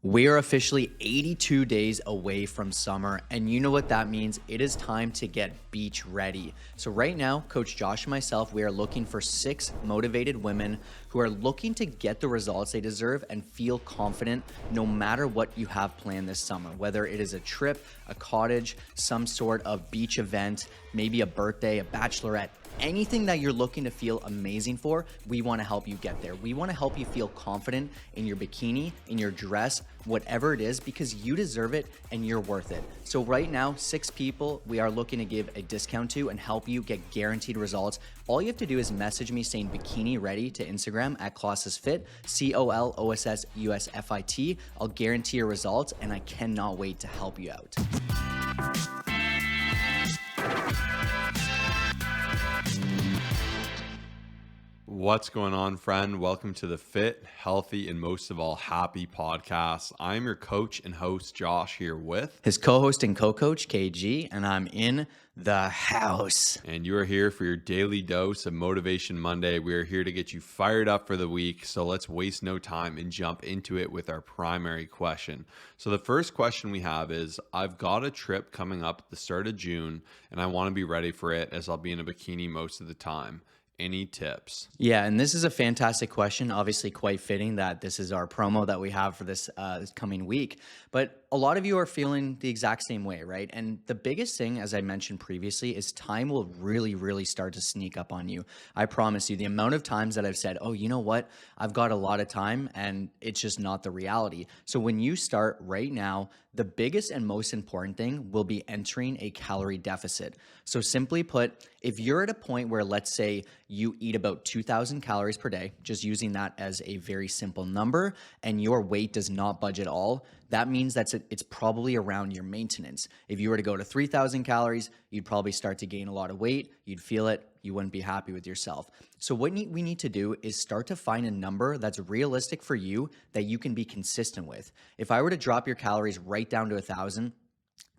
We are officially 82 days away from summer, and you know what that means. It is time to get beach ready. So right now, Coach Josh and myself, we are looking for 6 motivated women who are looking to get the results they deserve and feel confident no matter what you have planned this summer, whether it is a trip, a cottage, some sort of beach event, maybe a birthday, a bachelorette, anything that you're looking to feel amazing for, we want to help you get there. We want to help you feel confident in your bikini, in your dress, whatever it is, because you deserve it and you're worth it. So right now, 6 people we are looking to give a discount to and help you get guaranteed results. All you have to do is message me saying bikini ready to Instagram at ColossusFit, ColossusUSFIT. I'll guarantee your results and I cannot wait to help you out. What's going on, friend? Welcome to the Fit, Healthy, and most of all, Happy podcast. I'm your coach and host, Josh, here with his co-host and co-coach, KG, and I'm in the house. And you are here for your daily dose of Motivation Monday. We are here to get you fired up for the week. So let's waste no time and jump into it with our primary question. So the first question we have is, I've got a trip coming up at the start of June, and I want to be ready for it as I'll be in a bikini most of the time. Any tips? Yeah, and this is a fantastic question. Obviously, quite fitting that this is our promo that we have for this coming week. But a lot of you are feeling the exact same way, right? And the biggest thing, as I mentioned previously, is time will really start to sneak up on you. I promise you, the amount of times that I've said, oh, you know what? I've got a lot of time, and it's just not the reality. So when you start right now, the biggest and most important thing will be entering a calorie deficit. So simply put, if you're at a point where, let's say, you eat about 2,000 calories per day, just using that as a very simple number, and your weight does not budge at all, that means it's probably around your maintenance. If you were to go to 3,000 calories, you'd probably start to gain a lot of weight. You'd feel it. You wouldn't be happy with yourself. So what we need to do is start to find a number that's realistic for you that you can be consistent with. If I were to drop your calories right down to 1,000,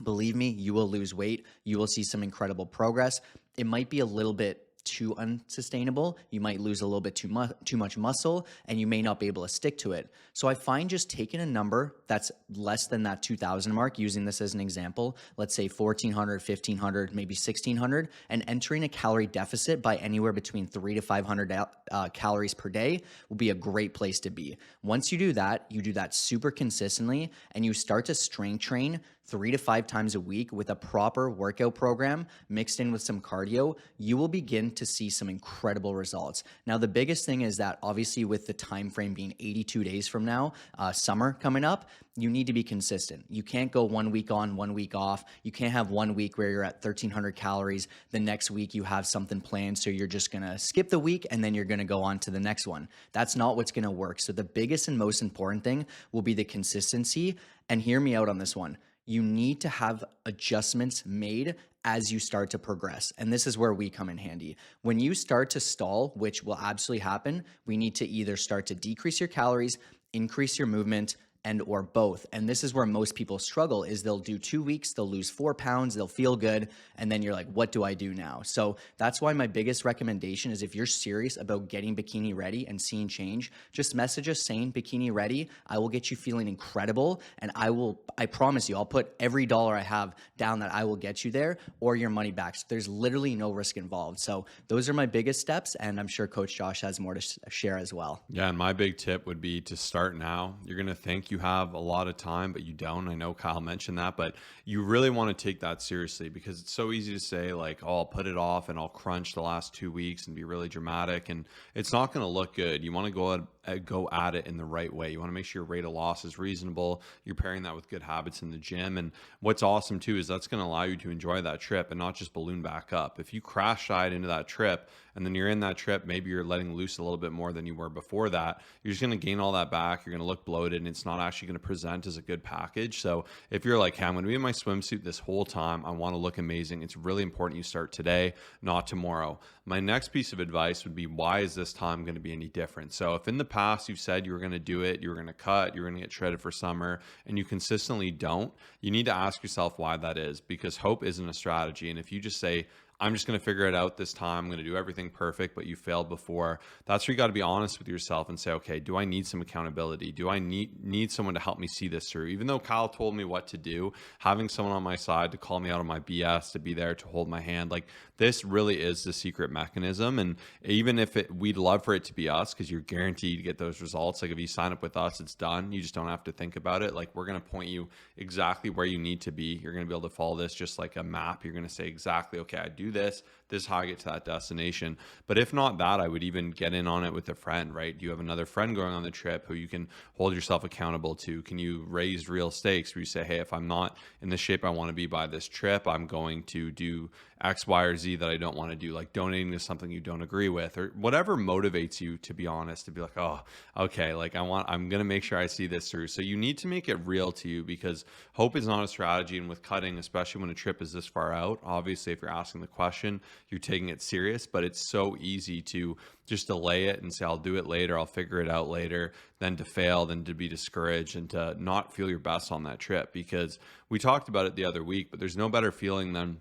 believe me, you will lose weight. You will see some incredible progress. It might be a little bit too unsustainable. You might lose a little bit too much muscle, and you may not be able to stick to it. So I find just taking a number that's less than that 2,000 mark, using this as an example, let's say 1,400, 1,500, maybe 1,600, and entering a calorie deficit by anywhere between 300 to 500 calories per day will be a great place to be. Once you do that super consistently, and you start to strength train 3 to 5 times a week with a proper workout program mixed in with some cardio, you will begin to see some incredible results. Now, the biggest thing is that obviously with the time frame being 82 days from now, summer coming up, you need to be consistent. You can't go 1 week on, 1 week off. You can't have 1 week where you're at 1,300 calories. The next week you have something planned, so you're just going to skip the week and then you're going to go on to the next one. That's not what's going to work. So the biggest and most important thing will be the consistency. And hear me out on this one. You need to have adjustments made as you start to progress. And this is where we come in handy. When you start to stall, which will absolutely happen, we need to either start to decrease your calories, increase your movement, and or both. And this is where most people struggle, is they'll do 2 weeks, they'll lose 4 pounds, they'll feel good, and then you're like, what do I do now? So that's why my biggest recommendation is, if you're serious about getting bikini ready and seeing change, just message us saying bikini ready. I will get you feeling incredible, and I promise you, I'll put every dollar I have down that I will get you there, or your money back. So there's literally no risk involved. So those are my biggest steps, and I'm sure Coach Josh has more to share as well. Yeah, and my big tip would be to start now. You're going to think you have a lot of time, but you don't. I know Kyle mentioned that, but you really want to take that seriously, because it's so easy to say like, oh, I'll put it off and I'll crunch the last 2 weeks and be really dramatic, and it's not going to look good. You want to go at it in the right way. You want to make sure your rate of loss is reasonable. You're pairing that with good habits in the gym. And what's awesome too is that's going to allow you to enjoy that trip and not just balloon back up. If you crash diet into that trip, and then you're in that trip, maybe you're letting loose a little bit more than you were before that, you're just going to gain all that back. You're going to look bloated, and it's not actually going to present as a good package. So if you're like, hey, I'm going to be in my swimsuit this whole time, I want to look amazing, it's really important you start today, not tomorrow. My next piece of advice would be, why is this time going to be any different? So if in the past you've said you were going to do it, you were going to cut, you're going to get shredded for summer, and you consistently don't, you need to ask yourself why that is, because hope isn't a strategy. And if you just say, I'm just going to figure it out this time. I'm going to do everything perfect, but you failed before. That's where you got to be honest with yourself and say, okay, do I need some accountability? Do I need someone to help me see this through? Even though Kyle told me what to do, having someone on my side to call me out on my BS, to be there to hold my hand, like this really is the secret mechanism. And even if we'd love for it to be us, because you're guaranteed to get those results. Like if you sign up with us, it's done. You just don't have to think about it. Like we're going to point you exactly where you need to be. You're going to be able to follow this just like a map. You're going to say exactly, okay, I do this is how I get to that destination. But if not that, I would even get in on it with a friend, right? Do you have another friend going on the trip who you can hold yourself accountable to? Can you raise real stakes where you say, hey, if I'm not in the shape I want to be by this trip, I'm going to do X, Y, or Z that I don't want to do, like donating to something you don't agree with, or whatever motivates you, to be honest, to be like, oh, okay, like I'm going to make sure I see this through. So you need to make it real to you, because hope is not a strategy. And with cutting, especially when a trip is this far out, obviously, if you're asking the question, you're taking it serious, but it's so easy to just delay it and say, I'll do it later, I'll figure it out later, then to fail, then to be discouraged and to not feel your best on that trip. Because we talked about it the other week, but there's no better feeling than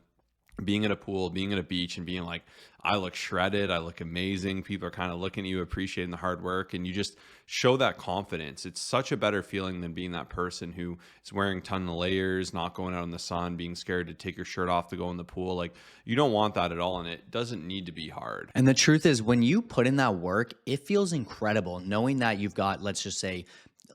being at a pool, being at a beach, and being like, I look shredded, I look amazing. People are kind of looking at you, appreciating the hard work, and you just show that confidence. It's such a better feeling than being that person who is wearing a ton of layers, not going out in the sun, being scared to take your shirt off to go in the pool. Like you don't want that at all, and it doesn't need to be hard. And the truth is, when you put in that work, it feels incredible knowing that you've got, let's just say,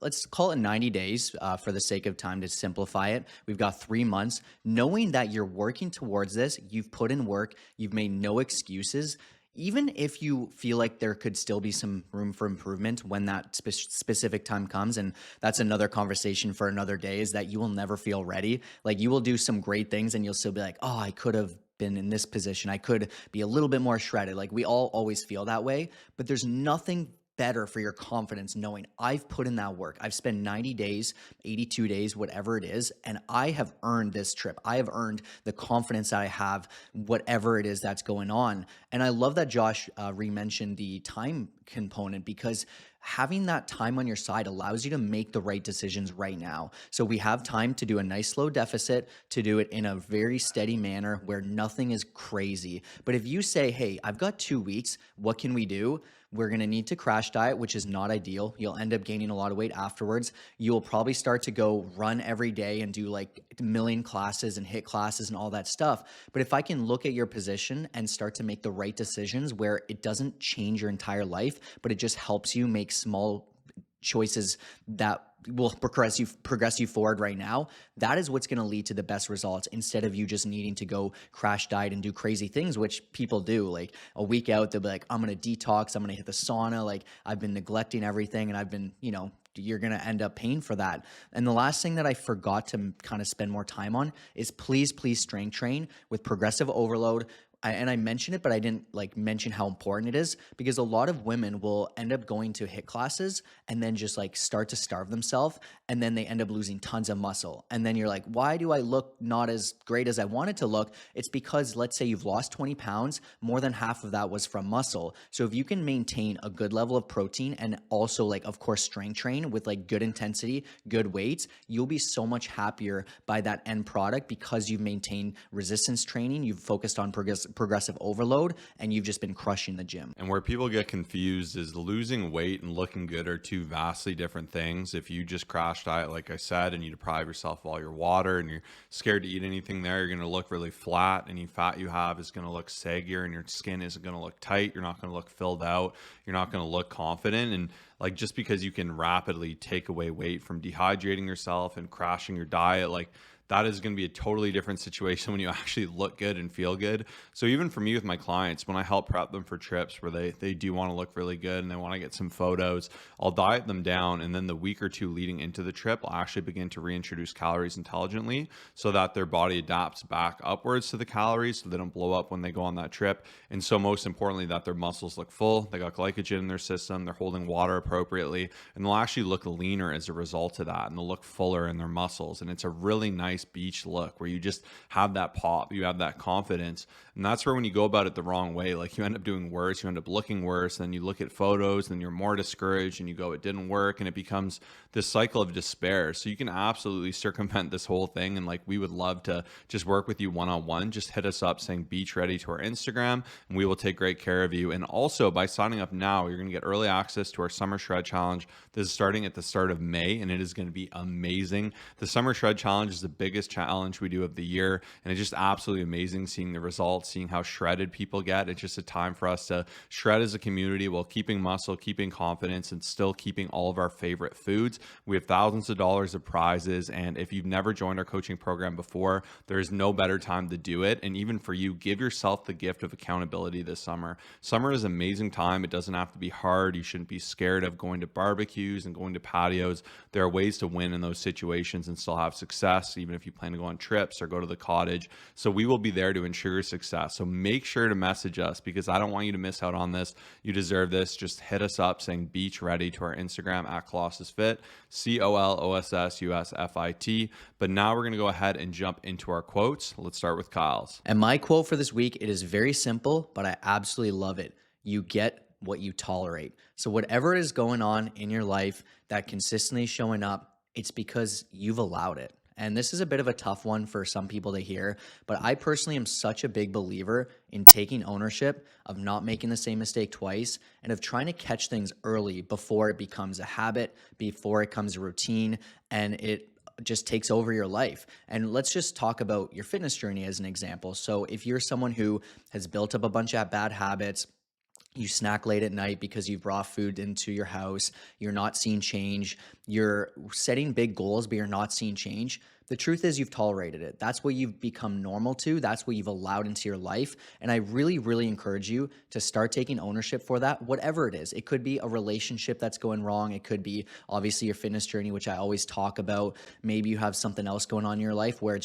let's call it 90 days for the sake of time to simplify it. We've got 3 months. Knowing that you're working towards this, you've put in work, you've made no excuses. Even if you feel like there could still be some room for improvement when that specific time comes, and that's another conversation for another day, is that you will never feel ready. Like you will do some great things and you'll still be like, oh, I could have been in this position. I could be a little bit more shredded. Like we all always feel that way, but there's nothing better for your confidence knowing I've put in that work. I've spent 90 days, 82 days, whatever it is, and I have earned this trip. I have earned the confidence that I have, whatever it is that's going on. And I love that Josh re-mentioned the time component, because having that time on your side allows you to make the right decisions right now. So we have time to do a nice slow deficit, to do it in a very steady manner where nothing is crazy. But if you say, hey, I've got 2 weeks, what can we do? We're going to need to crash diet, which is not ideal. You'll end up gaining a lot of weight afterwards. You'll probably start to go run every day and do like a million classes and HIIT classes and all that stuff. But if I can look at your position and start to make the right decisions where it doesn't change your entire life, but it just helps you make small choices that will progress you forward right now, that is what's going to lead to the best results, instead of you just needing to go crash diet and do crazy things, which people do. Like a week out, they'll be like, I'm going to detox, I'm going to hit the sauna, like I've been neglecting everything, and I've been, you're going to end up paying for that. And the last thing that I forgot to kind of spend more time on is please strength train with progressive overload. And I mentioned it, but I didn't mention how important it is, because a lot of women will end up going to HIIT classes and then just start to starve themselves, and then they end up losing tons of muscle. And then you're like, why do I look not as great as I wanted to look? It's because, let's say you've lost 20 pounds, more than half of that was from muscle. So if you can maintain a good level of protein and also of course strength train with good intensity, good weights, you'll be so much happier by that end product, because you've maintained resistance training, you've focused on progressive overload, and you've just been crushing the gym. And where people get confused is losing weight and looking good are two vastly different things. If you just crash diet, like I said, and you deprive yourself of all your water and you're scared to eat anything there, you're going to look really flat. Any fat you have is going to look saggier, and your skin isn't going to look tight. You're not going to look filled out. You're not going to look confident. And just because you can rapidly take away weight from dehydrating yourself and crashing your diet, that is going to be a totally different situation when you actually look good and feel good. So even for me with my clients, when I help prep them for trips where they do want to look really good and they want to get some photos, I'll diet them down. And then the week or two leading into the trip, I'll actually begin to reintroduce calories intelligently so that their body adapts back upwards to the calories so they don't blow up when they go on that trip. And so most importantly, that their muscles look full, they got glycogen in their system, they're holding water appropriately, and they'll actually look leaner as a result of that. And they'll look fuller in their muscles. And it's a really nice nice beach look where you just have that pop, you have that confidence. And that's where when you go about it the wrong way, like you end up doing worse, you end up looking worse, then you look at photos, then you're more discouraged and you go, it didn't work. And it becomes this cycle of despair. So you can absolutely circumvent this whole thing. And like, we would love to just work with you one-on-one. Just hit us up saying beach ready to our Instagram, and we will take great care of you. And also by signing up now, you're going to get early access to our Summer Shred Challenge. This is starting at the start of May, and it is going to be amazing. The Summer Shred Challenge is the biggest challenge we do of the year, and it's just absolutely amazing seeing the results, seeing how shredded people get. It's just a time for us to shred as a community while keeping muscle, keeping confidence, and still keeping all of our favorite foods. We have thousands of dollars of prizes, and if you've never joined our coaching program before, there is no better time to do it. And even for you, give yourself the gift of accountability this summer. Summer is an amazing time. It doesn't have to be hard. You shouldn't be scared of going to barbecues and going to patios. There are ways to win in those situations and still have success, even if you plan to go on trips or go to the cottage. So we will be there to ensure your success. So make sure to message us, because I don't want you to miss out on this. You deserve this. Just hit us up saying beach ready to our Instagram at ColossusFit, COLOSSUSFIT. But now we're going to go ahead and jump into our quotes. Let's start with Kyle's. And my quote for this week, it is very simple, but I absolutely love it. You get what you tolerate. So whatever is going on in your life that consistently showing up, it's because you've allowed it. And this is a bit of a tough one for some people to hear, but I personally am such a big believer in taking ownership of not making the same mistake twice and of trying to catch things early before it becomes a habit, before it becomes a routine, and it just takes over your life. And let's just talk about your fitness journey as an example. So if you're someone who has built up a bunch of bad habits, you snack late at night because you've brought food into your house, you're not seeing change, you're setting big goals, but you're not seeing change. The truth is you've tolerated it. That's what you've become normal to. That's what you've allowed into your life. And I really, really encourage you to start taking ownership for that, whatever it is. It could be a relationship that's going wrong. It could be obviously your fitness journey, which I always talk about. Maybe you have something else going on in your life where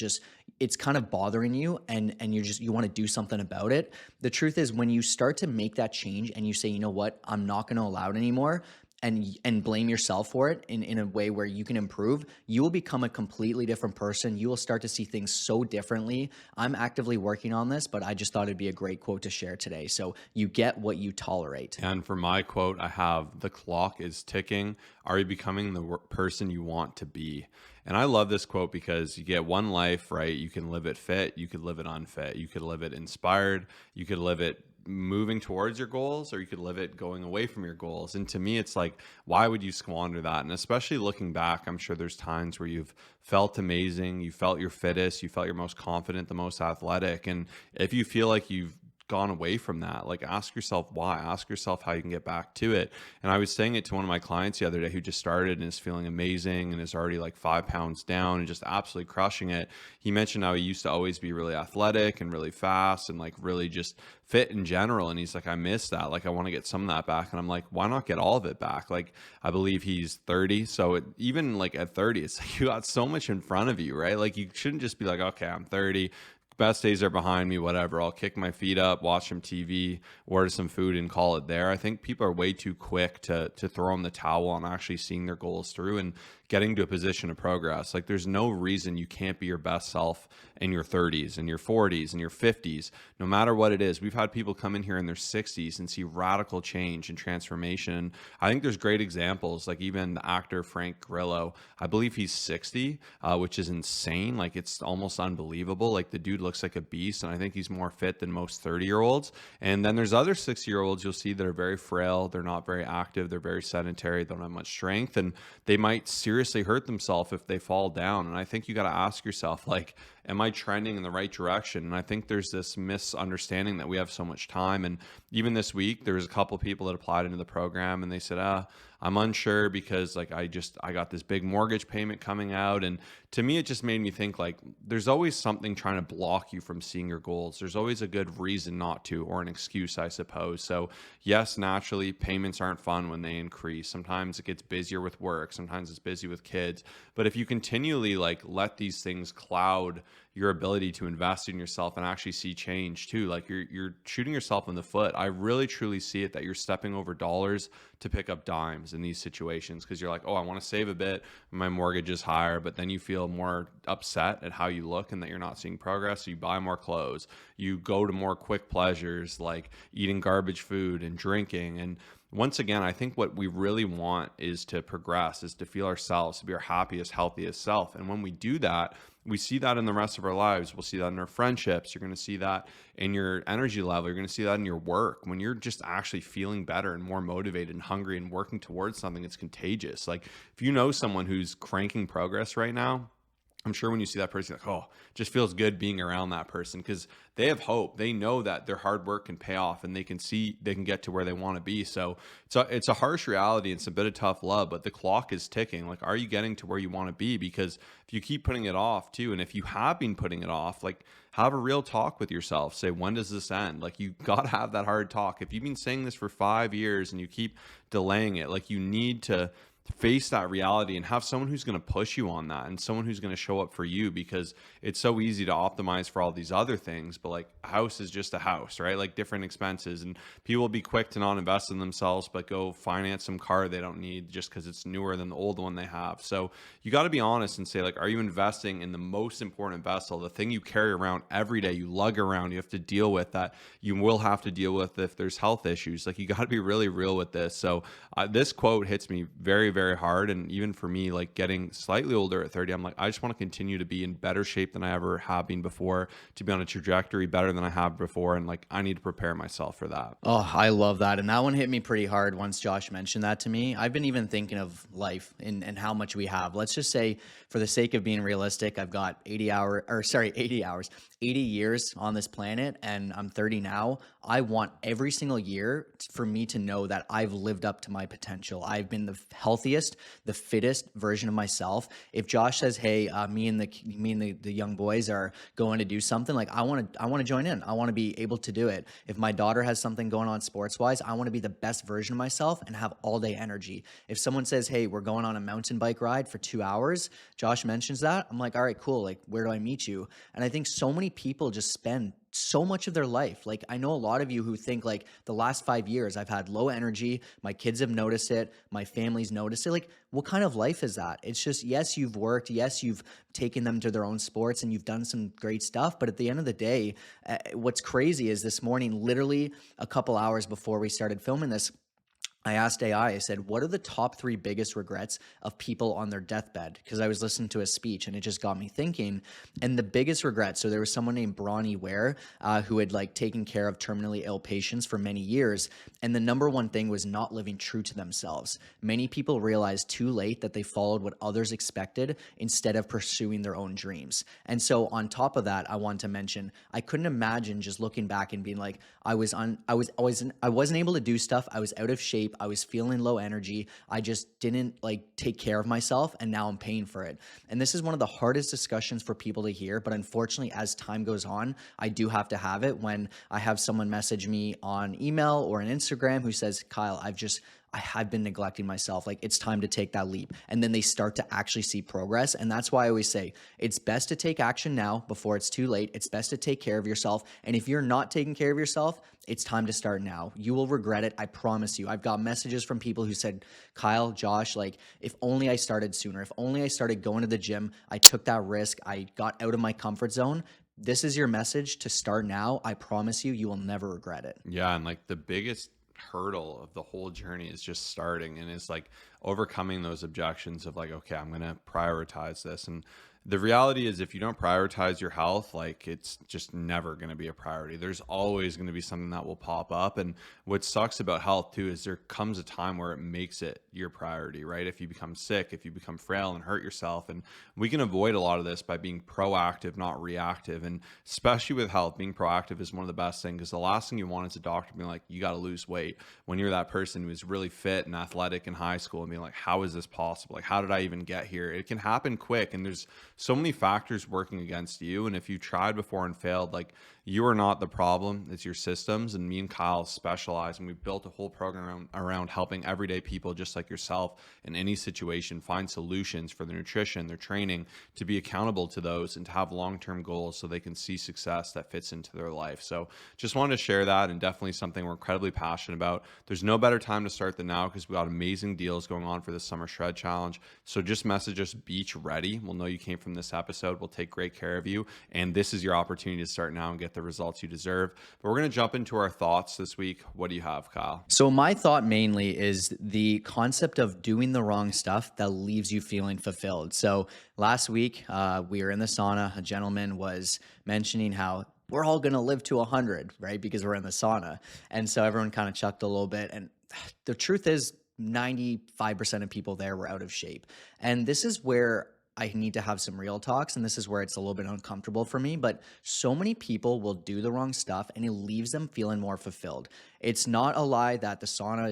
it's kind of bothering you and you want to do something about it. The truth is when you start to make that change and you say, you know what, I'm not going to allow it anymore, and blame yourself for it in a way where you can improve, you will become a completely different person. You will start to see things so differently. I'm actively working on this, but I just thought it'd be a great quote to share today. So you get what you tolerate. And for my quote, I have, the clock is ticking. Are you becoming the person you want to be? And I love this quote because you get one life, right? You can live it fit. You could live it unfit. You could live it inspired. You could live it moving towards your goals, or you could live it going away from your goals. And to me, it's like, why would you squander that? And especially looking back, I'm sure there's times where you've felt amazing, you felt your fittest, you felt your most confident, the most athletic. And if you feel like you've gone away from that, like, ask yourself why. Ask yourself how you can get back to it. And I was saying it to one of my clients the other day who just started and is feeling amazing and is already like 5 pounds down and just absolutely crushing it. He mentioned how he used to always be really athletic and really fast and like really just fit in general. And he's like, I miss that. Like, I want to get some of that back. And I'm like, why not get all of it back? Like, I believe he's 30. So even like at 30, it's like you got so much in front of you, right? Like, you shouldn't just be like, okay, I'm 30. Best days are behind me, whatever. I'll kick my feet up, watch some TV, order some food, and call it there. I think people are way too quick to throw in the towel on actually seeing their goals through and getting to a position of progress. Like, there's no reason you can't be your best self in your 30s and your 40s and your 50s, no matter what it is. We've had people come in here in their 60s and see radical change and transformation. I think there's great examples, like even the actor Frank Grillo. I believe he's 60, which is insane. Like, it's almost unbelievable. Like, the dude looks like a beast, and I think he's more fit than most 30-year-olds. And then there's other 60-year-olds you'll see that are very frail. They're not very active. They're very sedentary. They don't have much strength, and they might seriously hurt themselves if they fall down. And I think you got to ask yourself, like, am I trending in the right direction? And I think there's this misunderstanding that we have so much time. And even this week, there was a couple of people that applied into the program, and they said, I'm unsure because like I got this big mortgage payment coming out. And to me, it just made me think, like, there's always something trying to block you from seeing your goals. There's always a good reason not to, or an excuse, I suppose. So yes, naturally, payments aren't fun when they increase. Sometimes it gets busier with work. Sometimes it's busy with kids. But if you continually like let these things cloud your ability to invest in yourself and actually see change too. Like you're shooting yourself in the foot. I really truly see it that you're stepping over dollars to pick up dimes in these situations, because you're like, oh, I want to save a bit, my mortgage is higher, but then you feel more upset at how you look and that you're not seeing progress. So you buy more clothes, you go to more quick pleasures like eating garbage food and drinking. And once again, I think what we really want is to progress, is to feel ourselves, to be our happiest, healthiest self. And when we do that, we see that in the rest of our lives. We'll see that in our friendships. You're going to see that in your energy level. You're going to see that in your work. When you're just actually feeling better and more motivated and hungry and working towards something, it's contagious. Like if you know someone who's cranking progress right now, I'm sure when you see that person, you're like, oh, it just feels good being around that person, because they have hope. They know that their hard work can pay off and they can see they can get to where they want to be. So it's a harsh reality. It's a bit of tough love, but the clock is ticking. Like, are you getting to where you want to be? Because if you keep putting it off too, and if you have been putting it off, like have a real talk with yourself. Say, when does this end? Like you got to have that hard talk. If you've been saying this for 5 years and you keep delaying it, like you need to face that reality and have someone who's going to push you on that, and someone who's going to show up for you, because it's so easy to optimize for all these other things, but like a house is just a house, right? Like different expenses, and people will be quick to not invest in themselves but go finance some car they don't need just because it's newer than the old one they have. So you got to be honest and say, like, are you investing in the most important vessel, the thing you carry around every day, you lug around, you have to deal with, that you will have to deal with if there's health issues? Like you got to be really real with this. So this quote hits me very hard. And even for me, like getting slightly older at 30, I'm like, I just want to continue to be in better shape than I ever have been before, to be on a trajectory better than I have before. And like, I need to prepare myself for that. Oh, I love that. And that one hit me pretty hard once Josh mentioned that to me. I've been even thinking of life and how much we have. Let's just say, for the sake of being realistic, I've got 80 years on this planet, and I'm 30 now. I want every single year for me to know that I've lived up to my potential. I've been the healthiest, the fittest version of myself. If Josh says, "Hey, me and the young boys are going to do something," like I want to join in. I want to be able to do it. If my daughter has something going on sports wise, I want to be the best version of myself and have all day energy. If someone says, "Hey, we're going on a mountain bike ride for 2 hours," Josh mentions that, I'm like, all right, cool. Like, where do I meet you? And I think so many people just spend so much of their life. Like, I know a lot of you who think like the last 5 years I've had low energy, my kids have noticed it, my family's noticed it. Like, what kind of life is that? It's just, yes, you've worked, yes, you've taken them to their own sports and you've done some great stuff, but at the end of the day, what's crazy is this morning, literally a couple hours before we started filming this, I asked AI, I said, what are the top 3 biggest regrets of people on their deathbed? Because I was listening to a speech and it just got me thinking. And the biggest regret, so there was someone named Bronnie Ware who had like taken care of terminally ill patients for many years. And the number one thing was not living true to themselves. Many people realized too late that they followed what others expected instead of pursuing their own dreams. And so on top of that, I want to mention, I couldn't imagine just looking back and being like, I wasn't able to do stuff. I was out of shape. I was feeling low energy. I just didn't like take care of myself, and now I'm paying for it. And this is one of the hardest discussions for people to hear, but unfortunately, as time goes on, I do have to have it when I have someone message me on email or on Instagram who says, Kyle, I have been neglecting myself. Like, it's time to take that leap. And then they start to actually see progress. And that's why I always say it's best to take action now before it's too late. It's best to take care of yourself. And if you're not taking care of yourself, it's time to start now. You will regret it. I promise you. I've got messages from people who said, Kyle, Josh, like, if only I started sooner, if only I started going to the gym, I took that risk, I got out of my comfort zone. This is your message to start now. I promise you, you will never regret it. Yeah. And like the biggest hurdle of the whole journey is just starting, and it's like overcoming those objections of like, okay, I'm going to prioritize this. And the reality is, if you don't prioritize your health, like, it's just never going to be a priority. There's always going to be something that will pop up. And what sucks about health too is there comes a time where it makes it your priority, right? If you become sick, if you become frail and hurt yourself. And we can avoid a lot of this by being proactive, not reactive. And especially with health, being proactive is one of the best things, because the last thing you want is a doctor being like, you got to lose weight, when you're that person who is really fit and athletic in high school, and being like, how is this possible? Like, how did I even get here? It can happen quick, and there's so many factors working against you. And if you tried before and failed, like, you are not the problem, it's your systems. And me and Kyle specialize, and we built a whole program around helping everyday people just like yourself in any situation find solutions for their nutrition, their training, to be accountable to those and to have long-term goals so they can see success that fits into their life. So just wanted to share that, and definitely something we're incredibly passionate about. There's no better time to start than now because we got amazing deals going on for the Summer Shred Challenge. So just message us Beach Ready. We'll know you came from this episode. We'll take great care of you. And this is your opportunity to start now and get the results you deserve. But we're going to jump into our thoughts this week. What do you have, Kyle? So my thought mainly is the concept of doing the wrong stuff that leaves you feeling fulfilled. So last week, we were in the sauna. A gentleman was mentioning how we're all going to live to 100, right? Because we're in the sauna. And so everyone kind of chucked a little bit. And the truth is 95% of people there were out of shape. And this is where I need to have some real talks, and this is where it's a little bit uncomfortable for me, but so many people will do the wrong stuff and it leaves them feeling more fulfilled. It's not a lie that the sauna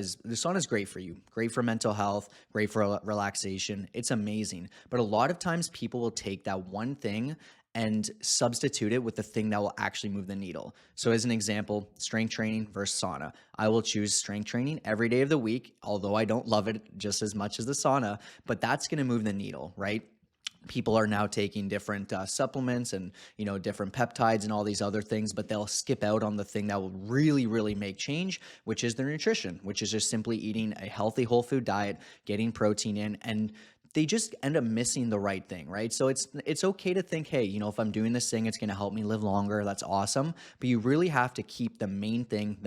is great for you, great for mental health, great for relaxation. It's amazing. But a lot of times people will take that one thing and substitute it with the thing that will actually move the needle. So as an example, strength training versus sauna. I will choose strength training every day of the week, although I don't love it just as much as the sauna, but that's going to move the needle, right? People are now taking different supplements and, different peptides and all these other things, but they'll skip out on the thing that will really, really make change, which is their nutrition, which is just simply eating a healthy whole food diet, getting protein in, and they just end up missing the right thing, right? So it's okay to think, hey, if I'm doing this thing, it's going to help me live longer. That's awesome. But you really have to keep the main thing,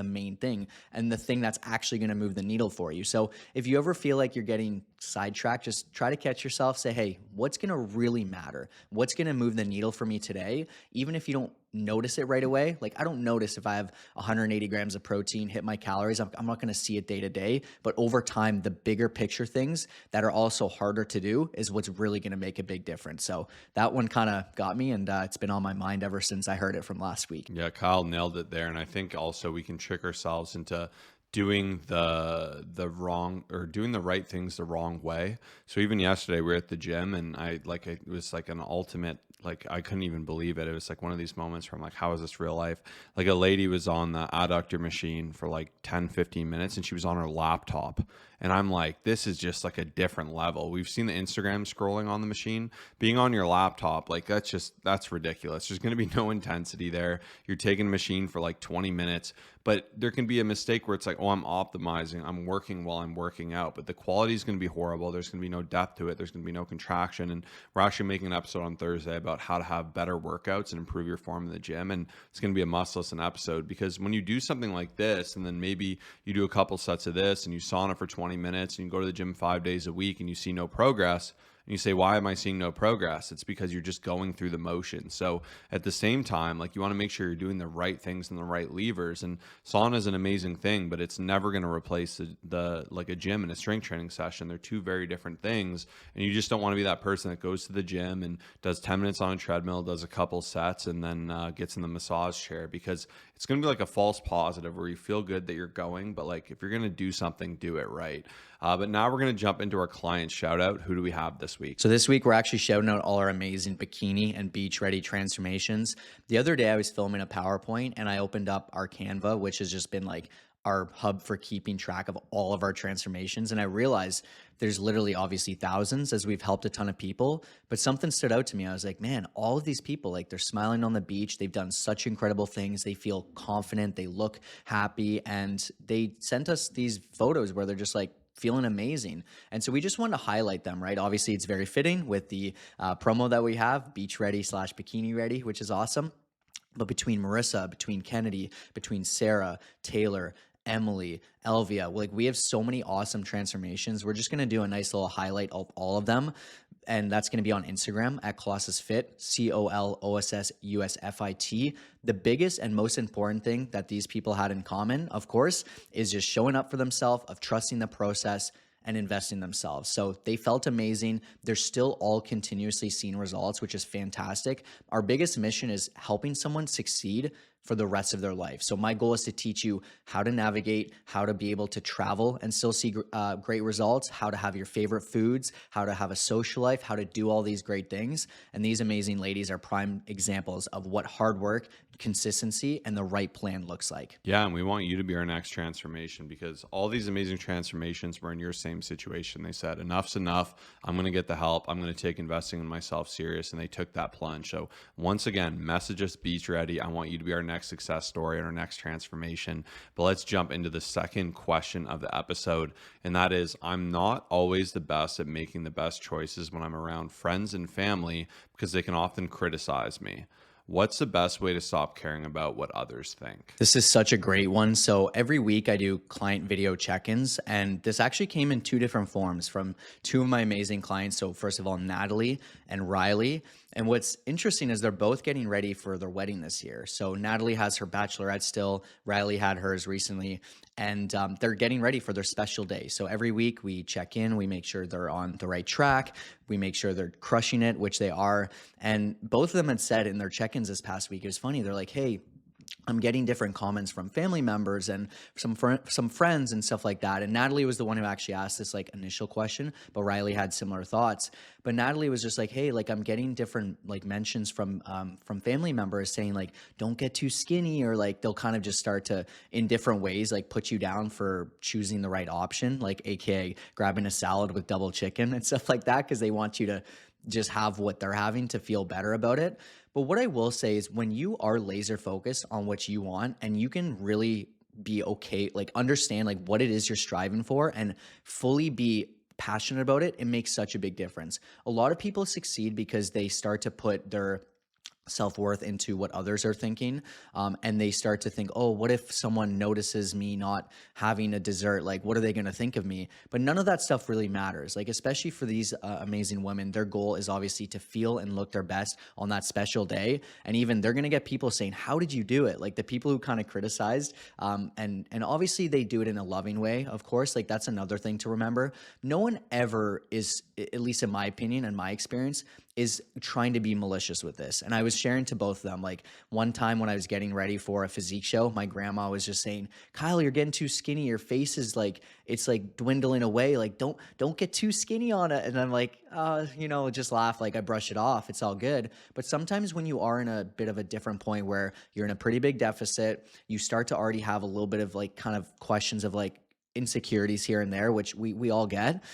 and the thing that's actually going to move the needle for you. So if you ever feel like you're getting sidetracked, just try to catch yourself, say, hey, what's going to really matter? What's going to move the needle for me today? Even if you don't notice it right away. Like, I don't notice if I have 180 grams of protein hit my calories. I'm not going to see it day to day, but over time, the bigger picture things that are also harder to do is what's really going to make a big difference. So that one kind of got me, and it's been on my mind ever since I heard it from last week. Yeah, Kyle nailed it there. And I think also we can trick ourselves into doing the wrong or doing the right things the wrong way. So even yesterday we were at the gym, and it was like an ultimate, like, I couldn't even believe it. It was like one of these moments where I'm like, how is this real life? Like, a lady was on the adductor machine for like 10-15 minutes, and she was on her laptop. And I'm like, this is just like a different level. We've seen the Instagram scrolling on the machine. Being on your laptop, like, that's ridiculous. There's going to be no intensity there. You're taking a machine for like 20 minutes, but there can be a mistake where it's like, oh, I'm optimizing. I'm working while I'm working out, but the quality is going to be horrible. There's going to be no depth to it. There's going to be no contraction. And we're actually making an episode on Thursday about how to have better workouts and improve your form in the gym. And it's going to be a must listen episode, because when you do something like this, and then maybe you do a couple sets of this and you sauna for 20 minutes and you go to the gym 5 days a week and you see no progress, and you say, why am I seeing no progress? It's because you're just going through the motion. So at the same time, like, you want to make sure you're doing the right things and the right levers. And sauna is an amazing thing, but it's never going to replace the like a gym and a strength training session. They're two very different things. And you just don't want to be that person that goes to the gym and does 10 minutes on a treadmill, does a couple sets, and then gets in the massage chair, because it's going to be like a false positive where you feel good that you're going, but like, if you're going to do something, do it right. But now we're going to jump into our client shout out. Who do we have this week? So this week, we're actually shouting out all our amazing bikini and beach ready transformations. The other day I was filming a PowerPoint and I opened up our Canva, which has just been like our hub for keeping track of all of our transformations. And I realized there's literally obviously thousands, as we've helped a ton of people, but something stood out to me. I was like, man, all of these people, like, they're smiling on the beach. They've done such incredible things. They feel confident. They look happy. And they sent us these photos where they're just like feeling amazing. And so we just wanted to highlight them, right? Obviously it's very fitting with the promo that we have, beach ready / bikini ready, which is awesome. But between Marissa, between Kennedy, between Sarah, Tayler, Emily, Elvia, like, we have so many awesome transformations. We're just going to do a nice little highlight of all of them. And that's going to be on Instagram at Colossus Fit, COLOSSUSFIT. The biggest and most important thing that these people had in common, of course, is just showing up for themselves, of trusting the process and invest in themselves. So they felt amazing. They're still all continuously seeing results, which is fantastic. Our biggest mission is helping someone succeed for the rest of their life. So my goal is to teach you how to navigate, how to be able to travel and still see great results, how to have your favorite foods, how to have a social life, how to do all these great things. And these amazing ladies are prime examples of what hard work, consistency, and the right plan looks like. Yeah, and we want you to be our next transformation, because all these amazing transformations were in your same situation. They said, enough's enough. I'm going to get the help. I'm going to take investing in myself serious. And they took that plunge. So once again, message us, beach ready. I want you to be our next success story and our next transformation. But let's jump into the second question of the episode. And that is, I'm not always the best at making the best choices when I'm around friends and family because they can often criticize me. What's the best way to stop caring about what others think? This is such a great one. So every week I do client video check-ins, and this actually came in two different forms from two of my amazing clients. So first of all, Natalie and Riley. And what's interesting is they're both getting ready for their wedding this year. So Natalie has her bachelorette still, Riley had hers recently, and they're getting ready for their special day. So every week we check in, we make sure they're on the right track, we make sure they're crushing it, which they are. And both of them had said in their check-ins this past week, it was funny, they're like, hey, I'm getting different comments from family members and some friends and stuff like that. And Natalie was the one who actually asked this like initial question, but Riley had similar thoughts. But Natalie was just like, hey, like I'm getting different like mentions from family members saying like, don't get too skinny, or like they'll kind of just start to in different ways like put you down for choosing the right option, like AKA grabbing a salad with double chicken and stuff like that, because they want you to just have what they're having to feel better about it. But what I will say is when you are laser focused on what you want and you can really be okay, like understand like what it is you're striving for and fully be passionate about it, it makes such a big difference. A lot of people succeed because they start to put their self-worth into what others are thinking, and they start to think, oh, what if someone notices me not having a dessert, like what are they going to think of me? But none of that stuff really matters, like especially for these amazing women. Their goal is obviously to feel and look their best on that special day, and even they're going to get people saying, how did you do it? Like the people who kind of criticized, and obviously they do it in a loving way, of course. Like that's another thing to remember. No one ever is, at least in my opinion and my experience, is trying to be malicious with this. And I was sharing to both of them, like one time when I was getting ready for a physique show, my grandma was just saying, Kyle, you're getting too skinny. Your face is like, it's like dwindling away. Like, don't get too skinny on it. And I'm like, just laugh. Like I brush it off. It's all good. But sometimes when you are in a bit of a different point where you're in a pretty big deficit, you start to already have a little bit of like kind of questions of like, insecurities here and there, which we all get.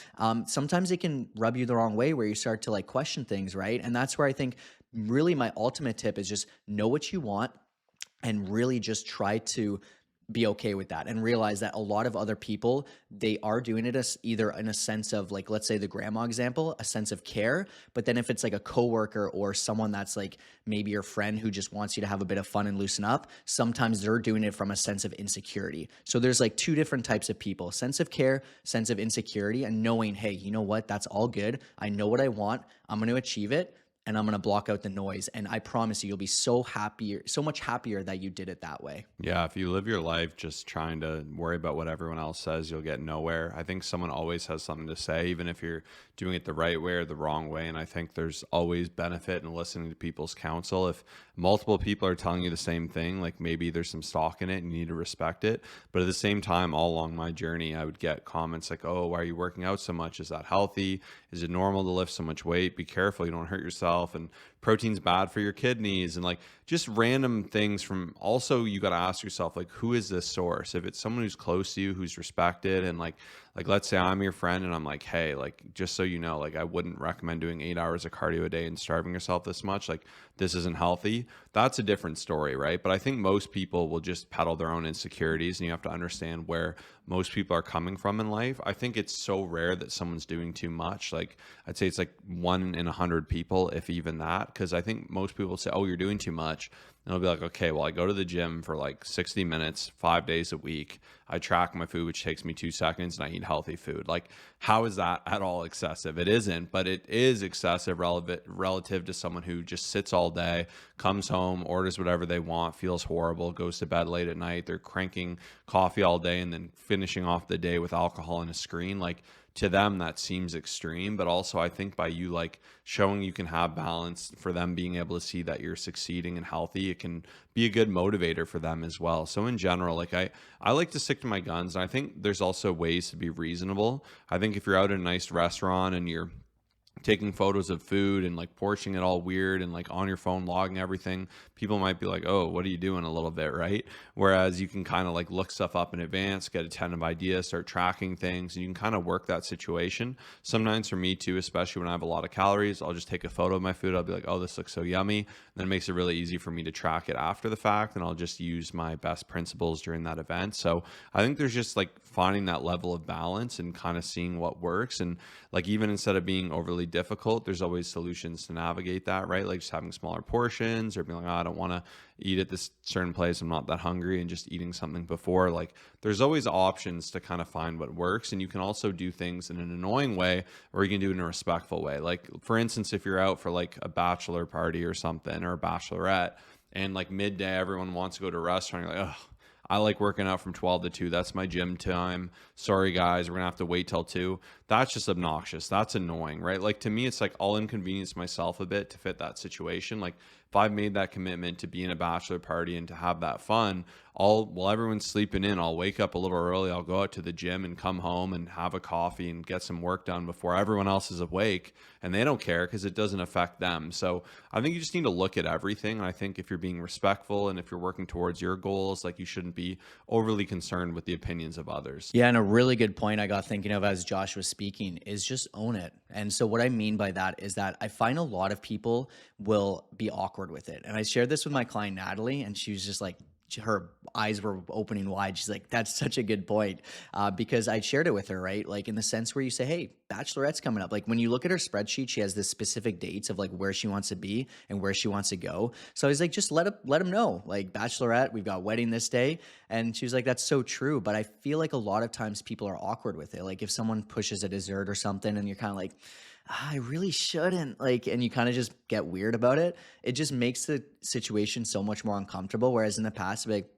Sometimes it can rub you the wrong way where you start to like question things, right? And that's where I think really my ultimate tip is just know what you want and really just try to be okay with that and realize that a lot of other people, they are doing it as either in a sense of like, let's say the grandma example, a sense of care. But then if it's like a coworker or someone that's like maybe your friend who just wants you to have a bit of fun and loosen up, sometimes they're doing it from a sense of insecurity. So there's like two different types of people: sense of care, sense of insecurity, and knowing, hey, you know what? That's all good. I know what I want. I'm going to achieve it. And I'm going to block out the noise. And I promise you, you'll be so much happier that you did it that way. Yeah, if you live your life just trying to worry about what everyone else says, you'll get nowhere. I think someone always has something to say, even if you're doing it the right way or the wrong way. And I think there's always benefit in listening to people's counsel. If multiple people are telling you the same thing, like maybe there's some stock in it and you need to respect it. But at the same time, all along my journey, I would get comments like, oh, why are you working out so much? Is that healthy? Is it normal to lift so much weight? Be careful, you don't hurt yourself. And protein's bad for your kidneys, and like just random things. From also, you got to ask yourself, like, who is this source? If it's someone who's close to you, who's respected, and like let's say I'm your friend and I'm like, hey, like just so you know, like I wouldn't recommend doing 8 hours of cardio a day and starving yourself this much, like this isn't healthy. That's a different story, right? But I think most people will just peddle their own insecurities, and you have to understand where most people are coming from in life. I think it's so rare that someone's doing too much. Like I'd say it's like 1 in 100 people, if even that, because I think most people say, oh, you're doing too much. And I'll be like, okay, well, I go to the gym for like 60 minutes, 5 days a week. I track my food, which takes me 2 seconds, and I eat healthy food. Like, how is that at all excessive? It isn't, but it is excessive relative to someone who just sits all day, comes home, orders whatever they want, feels horrible, goes to bed late at night. They're cranking coffee all day and then finishing off the day with alcohol and a screen. Like, to them that seems extreme, but also I think by you like showing you can have balance, for them being able to see that you're succeeding and healthy, it can be a good motivator for them as well. So in general, like I like to stick to my guns, and I think there's also ways to be reasonable. I think if you're out at a nice restaurant and you're taking photos of food and like portioning it all weird and like on your phone logging everything, people might be like, oh, what are you doing, a little bit, right? Whereas you can kind of like look stuff up in advance, get a ton of ideas, start tracking things, and you can kind of work that situation. Sometimes for me too, especially when I have a lot of calories, I'll just take a photo of my food. I'll be like, oh, this looks so yummy. And then it makes it really easy for me to track it after the fact, and I'll just use my best principles during that event. So I think there's just like finding that level of balance and kind of seeing what works. And like, even instead of being overly difficult, there's always solutions to navigate that, right? Like just having smaller portions, or being like, oh, I don't want to eat at this certain place, I'm not that hungry, and just eating something before. Like there's always options to kind of find what works. And you can also do things in an annoying way, or you can do it in a respectful way. Like for instance, if you're out for like a bachelor party or something, or a bachelorette, and like midday everyone wants to go to a restaurant, you're like, oh, I like working out from 12 to 2. That's my gym time. Sorry, guys, we're going to have to wait till 2. That's just obnoxious. That's annoying, right? Like to me, it's like I'll inconvenience myself a bit to fit that situation. Like if I've made that commitment to be in a bachelor party and to have that fun, while everyone's sleeping in, I'll wake up a little early. I'll go out to the gym and come home and have a coffee and get some work done before everyone else is awake. And they don't care because it doesn't affect them. So I think you just need to look at everything. And I think if you're being respectful and if you're working towards your goals, like you shouldn't be overly concerned with the opinions of others. Yeah, and a really good point I got thinking of as Josh was speaking is just own it. And so what I mean by that is that I find a lot of people will be awkward with it. And I shared this with my client Natalie, and she was just like, her eyes were opening wide. She's like, that's such a good point. Because I shared it with her, right? Like in the sense where you say, hey, bachelorette's coming up. Like when you look at her spreadsheet, she has this specific dates of like where she wants to be and where she wants to go. So I was like, just let them know, like bachelorette, we've got wedding this day. And she was like, that's so true. But I feel like a lot of times people are awkward with it. Like if someone pushes a dessert or something and you're kind of like, I really shouldn't, like, and you kind of just get weird about it. It just makes the situation so much more uncomfortable. Whereas in the past, like,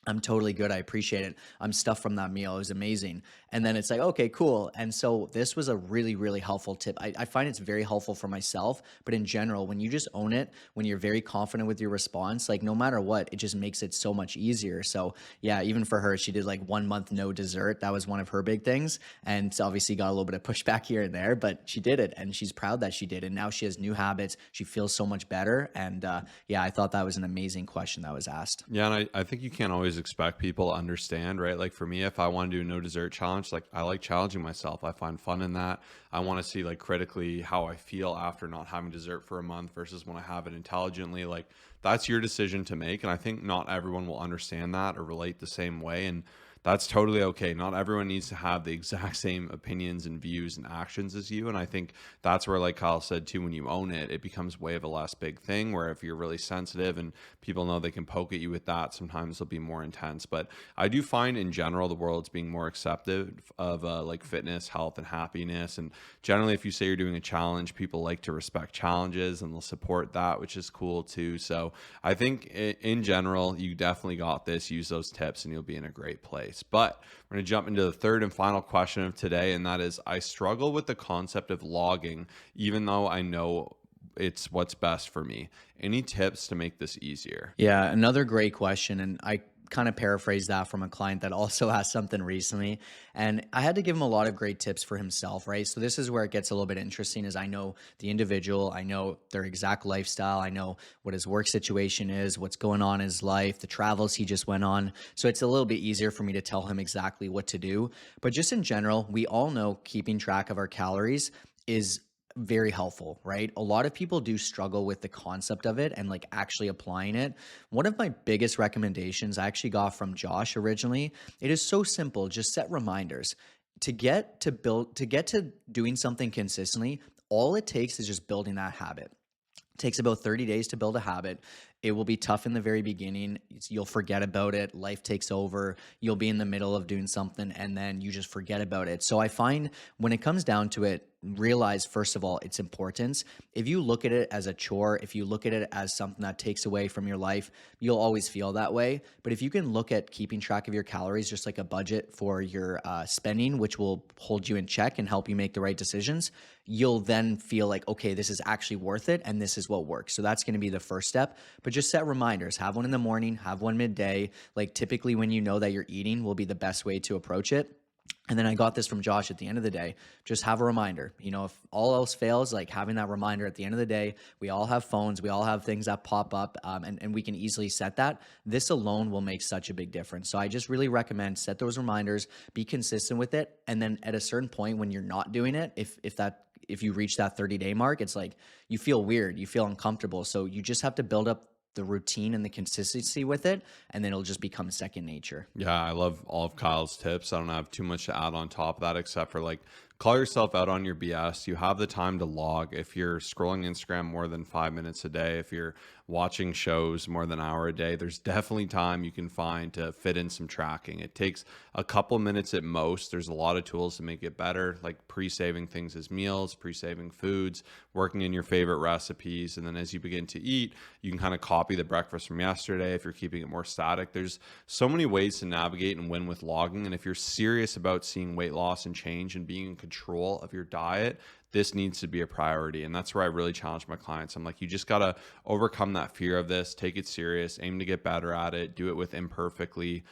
I'm totally good. I appreciate it. I'm stuffed from that meal. It was amazing. And then it's like, okay, cool. And so this was a really, really helpful tip. I find it's very helpful for myself, but in general, when you just own it, when you're very confident with your response, like no matter what, it just makes it so much easier. So yeah, even for her, she did like 1 month, no dessert. That was one of her big things. And so obviously got a little bit of pushback here and there, but she did it and she's proud that she did. And now she has new habits. She feels so much better. And yeah, I thought that was an amazing question that was asked. Yeah, and I think you can't always expect people to understand, right? Like for me, if I want to do a no dessert challenge, like I like challenging myself. I find fun in that. I want to see like critically how I feel after not having dessert for a month versus when I have it intelligently. Like that's your decision to make. And I think not everyone will understand that or relate the same way. And that's totally okay. Not everyone needs to have the exact same opinions and views and actions as you. And I think that's where, like Kyle said too, when you own it, it becomes way of a less big thing, where if you're really sensitive and people know they can poke at you with that, sometimes they'll be more intense. But I do find in general, the world's being more acceptive of like fitness, health, and happiness. And generally, if you say you're doing a challenge, people like to respect challenges and they'll support that, which is cool too. So I think in general, you definitely got this. Use those tips and you'll be in a great place. But we're going to jump into the third and final question of today, and that is, I struggle with the concept of logging, even though I know it's what's best for me. Any tips to make this easier? Yeah, another great question. And I kind of paraphrased that from a client that also asked something recently. And I had to give him a lot of great tips for himself, right? So this is where it gets a little bit interesting, is I know the individual, I know their exact lifestyle, I know what his work situation is, what's going on in his life, the travels he just went on. So it's a little bit easier for me to tell him exactly what to do. But just in general, we all know keeping track of our calories is very helpful, right? A lot of people do struggle with the concept of it and like actually applying it. One of my biggest recommendations I actually got from Josh originally, it is so simple. Just set reminders to get to doing something consistently. All it takes is just building that habit. It takes about 30 days to build a habit. It will be tough in the very beginning. You'll forget about it. Life takes over. You'll be in the middle of doing something and then you just forget about it. So I find when it comes down to it, realize, first of all, its importance. If you look at it as a chore, if you look at it as something that takes away from your life, you'll always feel that way. But if you can look at keeping track of your calories just like a budget for your spending, which will hold you in check and help you make the right decisions, you'll then feel like, okay, this is actually worth it and this is what works. So that's going to be the first step. But just set reminders. Have one in the morning, have one midday. Like typically when you know that you're eating will be the best way to approach it. And then I got this from Josh at the end of the day, just have a reminder. You know, if all else fails, like having that reminder at the end of the day, we all have phones, we all have things that pop up, and we can easily set that. This alone will make such a big difference. So I just really recommend set those reminders, be consistent with it. And then at a certain point when you're not doing it, if you reach that 30-day mark, it's like you feel weird, you feel uncomfortable. So you just have to build up the routine and the consistency with it, and then it'll just become second nature. Yeah, I love all of Kyle's tips. I don't have too much to add on top of that except for like call yourself out on your BS. You have the time to log. If you're scrolling Instagram more than 5 minutes a day, if you're watching shows more than an hour a day, there's definitely time you can find to fit in some tracking. It takes a couple minutes at most. There's a lot of tools to make it better, like pre-saving things as meals, pre-saving foods, working in your favorite recipes. And then as you begin to eat, you can kind of copy the breakfast from yesterday if you're keeping it more static. There's so many ways to navigate and win with logging. And if you're serious about seeing weight loss and change and being in control of your diet, this needs to be a priority. And that's where I really challenge my clients. I'm like, you just got to overcome that fear of this, take it serious, aim to get better at it, do it with imperfect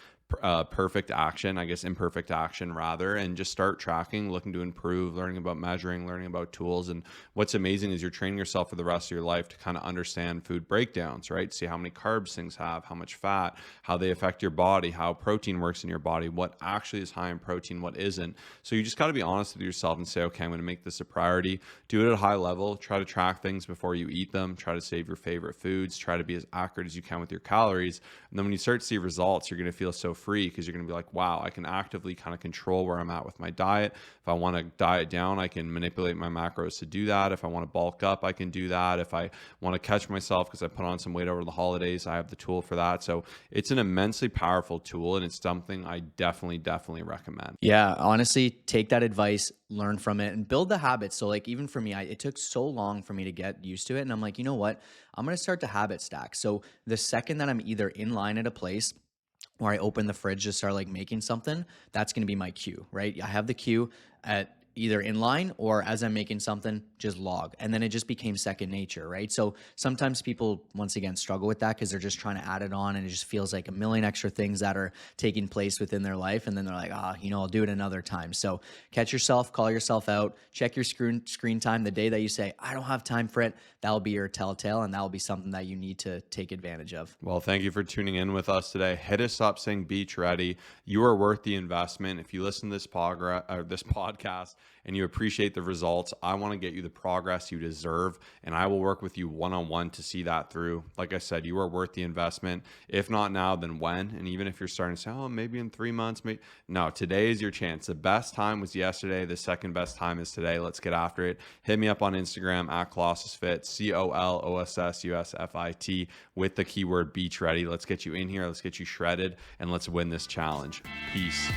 action rather, and just start tracking, looking to improve, learning about measuring, learning about tools. And what's amazing is you're training yourself for the rest of your life to kind of understand food breakdowns, right? See how many carbs things have, how much fat, how they affect your body, how protein works in your body, what actually is high in protein, what isn't. So you just got to be honest with yourself and say, okay, I'm going to make this a priority. Do it at a high level. Try to track things before you eat them. Try to save your favorite foods. Try to be as accurate as you can with your calories. And then when you start to see results, you're going to feel so free because you're going to be like, wow, I can actively kind of control where I'm at with my diet. If I want to diet down, I can manipulate my macros to do that. If I want to bulk up, I can do that. If I want to catch myself because I put on some weight over the holidays, I have the tool for that. So it's an immensely powerful tool, and it's something I definitely recommend. Yeah, honestly, take that advice, learn from it, and build the habits. So like even for me, it took so long for me to get used to it. And I'm like, you know what? I'm going to start the habit stack. So the second that I'm either in line at a place or I open the fridge to start like making something, that's going to be my cue, right? I have the cue at either in line or as I'm making something, just log. And then it just became second nature, right? So sometimes people, once again, struggle with that because they're just trying to add it on and it just feels like a million extra things that are taking place within their life. And then they're like, I'll do it another time. So catch yourself, call yourself out, check your screen time. The day that you say, I don't have time for it, that'll be your telltale, and that'll be something that you need to take advantage of. Well, thank you for tuning in with us today. Hit us up saying beach ready. You are worth the investment. If you listen to this podcast and you appreciate the results, I want to get you the progress you deserve, and I will work with you one-on-one to see that through. Like I said, you are worth the investment. If not now, then when? And even if you're starting to say, maybe in 3 months, no, today is your chance. The best time was yesterday. The second best time is today. Let's get after it. Hit me up on Instagram at ColossusFit, COLOSSUSFIT, with the keyword beach ready. Let's get you in here. Let's get you shredded, and let's win this challenge. Peace.